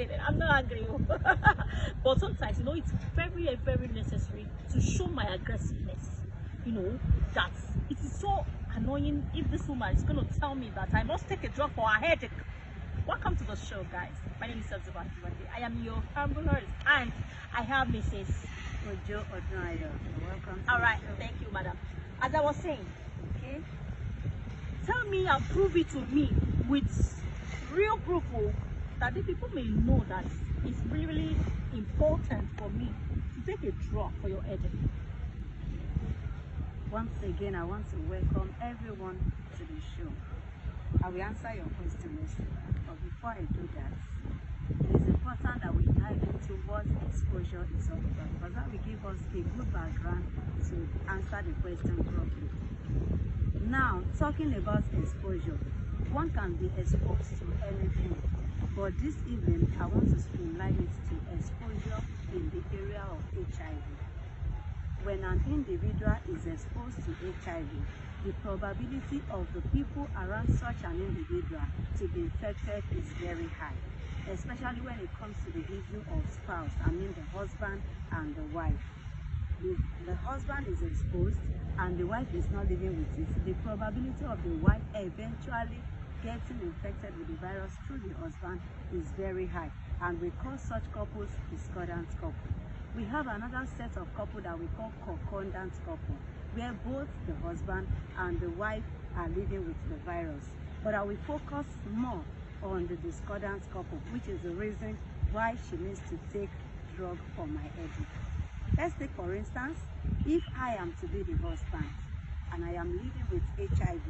kidding. I'm not angry. But sometimes, you know, it's very, very necessary to show my aggressiveness. You know, that it is so annoying if this woman is going to tell me that I must take a drug for her headache. Welcome to the show, guys. My name is Elizabeth. I am your humble host, and I have Mrs. Ojo Odunayo. Welcome. All right, thank you, madam. As I was saying, okay, tell me and prove it to me with real proof that the people may know that it's really important for me to take a drop for your headache. Once again, I want to welcome everyone to the show. I will answer your question, but before I do that, it is important that we dive into what exposure is all about, because that will give us a good background to answer the question properly. Now, talking about exposure, one can be exposed to anything, but this evening I want to streamline it to exposure in the area of HIV. When an individual is exposed to HIV, the probability of the people around such an individual to be infected is very high, especially when it comes to the issue of spouse, the husband and the wife. If the husband is exposed and the wife is not living with it, the probability of the wife eventually getting infected with the virus through the husband is very high, and we call such couples discordant couple. We have another set of couple that we call concordant couple, where both the husband and the wife are living with the virus. But I will focus more on the discordant couple, which is the reason why she needs to take drug for my headache. Let's take for instance, if I am to be the husband and I am living with HIV,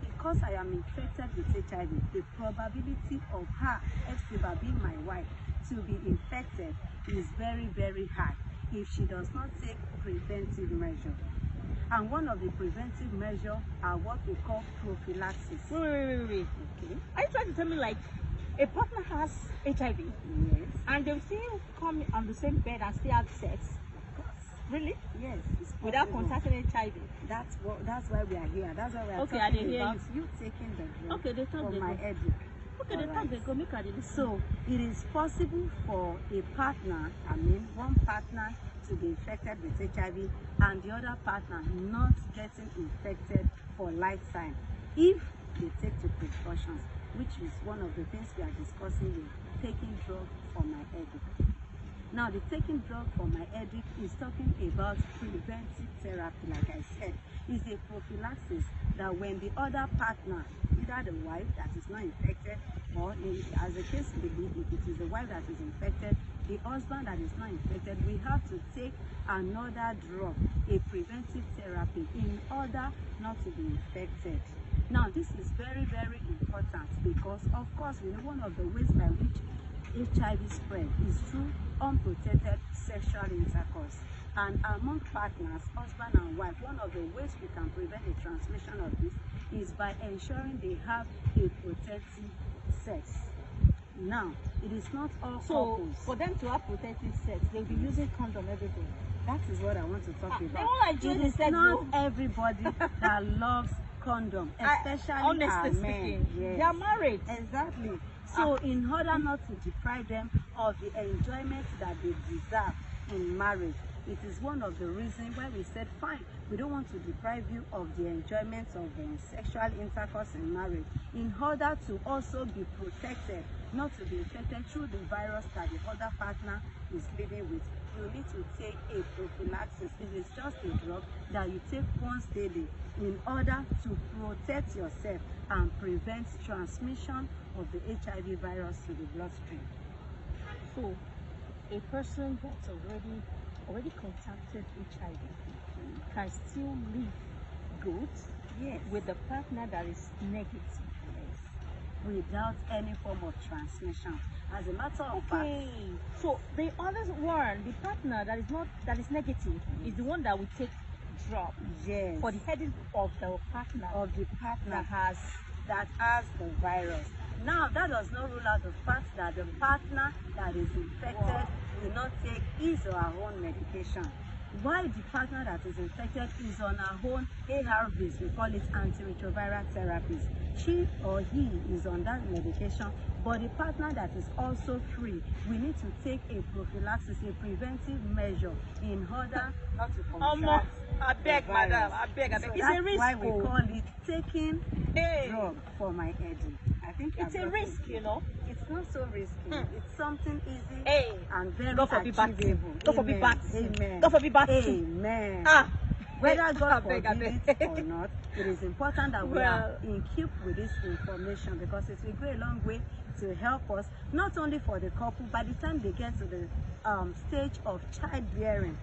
because I am infected with HIV, the probability of her, Epsiba, being my wife, to be infected is very high if she does not take preventive measure. And one of the preventive measures are what we call prophylaxis. Wait. Okay. Are you trying to tell me like a partner has HIV? Yes. And they'll still come on the same bed and still have sex? Of course. Really? Yes. It's without contracting HIV? That's why we are here. That's why we are okay, talking about you taking the drug okay, they for my go. headache. Okay, they talk, they go make a So it is possible for a partner, one partner to be infected with HIV and the other partner not getting infected for lifetime if they take the precautions, which is one of the things we are discussing here, taking drug for my headache. Now, the taking drug for my headache is talking about preventive therapy, like I said. It's a prophylaxis that when the other partner, either the wife that is not infected, or as the case may be, if it is the wife that is infected, the husband that is not infected, we have to take another drug, a preventive therapy, in order not to be infected. Now, this is very important because, of course, we know one of the ways by which HIV spread is through unprotected sexual intercourse. And among partners, husband and wife, one of the ways we can prevent the transmission of this is by ensuring they have a protective sex. Now, it is not all couples. For them to have protective sex, they'll be using condom every day. That is what I want to talk about. They won't like it is not everybody that loves condom, especially our men. Yes. They are married. Exactly. So in order not to deprive them of the enjoyment that they deserve in marriage, it is one of the reasons why we said, fine, we don't want to deprive you of the enjoyment of sexual intercourse in marriage, in order to also be protected, not to be infected through the virus that the other partner is living with. You need to take a prophylaxis. It is just a drug that you take once daily in order to protect yourself and prevent transmission of the HIV virus to the bloodstream. So, a person that's already contacted HIV can still live good, yes, with the partner that is negative, yes, without any form of transmission. As a matter of fact, so the other one, the partner that is negative, is the one that will take drop, yes, for the headache of the partner that has the virus. Now, that does not rule out the fact that the partner that is infected will not take his or her own medication. While the partner that is infected is on her own ARVs, we call it antiretroviral therapies. She or he is on that medication, but the partner that is also free, we need to take a prophylaxis, a preventive measure in order not to contract I beg, the madam, virus. I beg. So It's that's a risk. why we call it taking Hey, drug for my headache. I think it's a risk, you know. It's not so risky. It's something easy Hey, and very God forbid bad thing. achievable. God forbid bad Amen. thing. Amen. God forbid bad thing. Amen. Ah, Whether God I beg, forbid it or not, it is important that we are Well. in keep with this information, because it will go a long way to help us, not only for the couple, by the time they get to the stage of childbearing,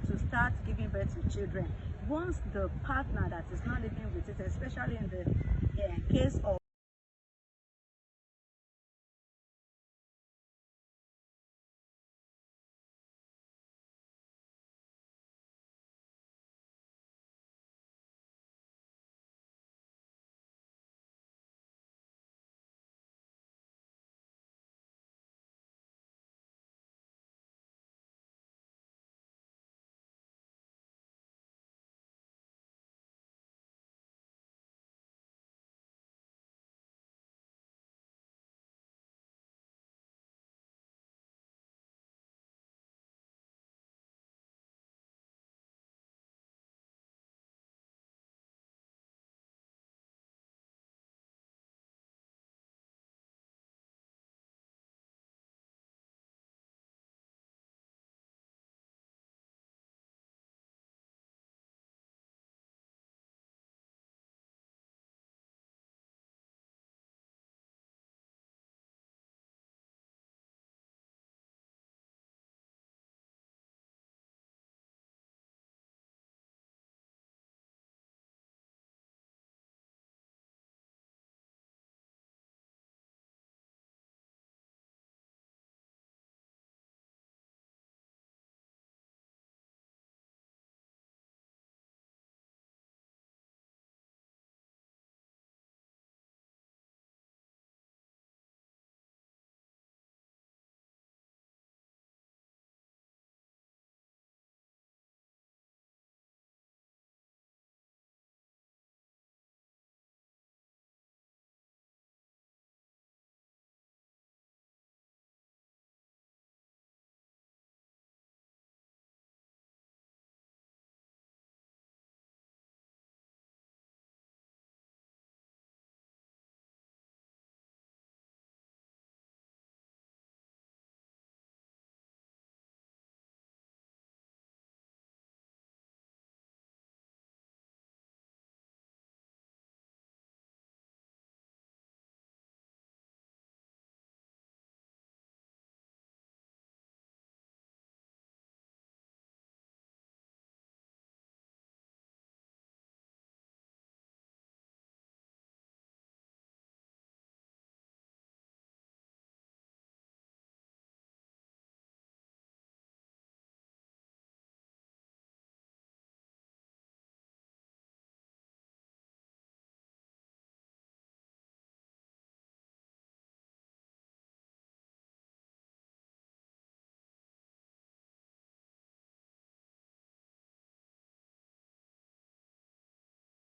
to start giving birth to children. Once the partner that is not living with it, especially in the case of